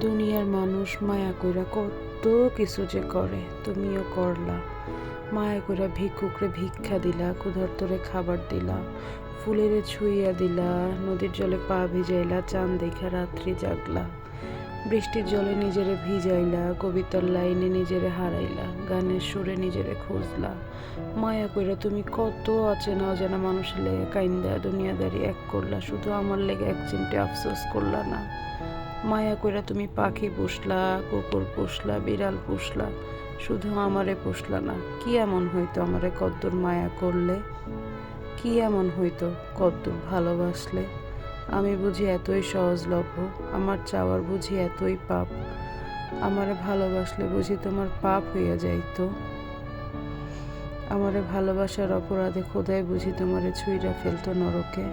দুনিয়ার মানুষ মায়া কইরা কত কিছু যে করে, তুমিও করলা। মায়া কইরা ভিক্ষুকরে ভিক্ষা দিলা, ক্ষুধার্তরে খাবার দিলা, ফুলেরে ছুঁইয়া দিলা, নদীর জলে পা ভিজাইলা, চাঁদ দেখা রাত্রি জাগলা, বৃষ্টির জলে নিজেরে ভিজাইলা, কবিতার লাইনে নিজেরে হারাইলা, গানের সুরে নিজেরে খুঁজলা। মায়া কইরা তুমি কত অচেনা অজানা মানুষের লেগে কাইন্দা দুনিয়াদারি এক করলা, শুধু আমার লেগে এক চিমটে আফসোস করলা না। মায়া কইরা তুমি পাখি পুষলা, কুকুর পুষলা, বিড়াল পুষলা, শুধু আমারে পুষলা না। কি এমন হইতো আমারে কদ্দুর মায়া করলে? কি এমন হইতো কদ্দুর ভালোবাসলে? আমি বুঝি এতই সহজলভ্য, আমার চাওয়ার বুঝি এতই পাপ। আমারে ভালোবাসলে বুঝি তোমার পাপ হইয়া যাইতো। আমারে ভালোবাসার অপরাধে খোদাই বুঝি তোমারে ছুঁইরা ফেলতো নরকে।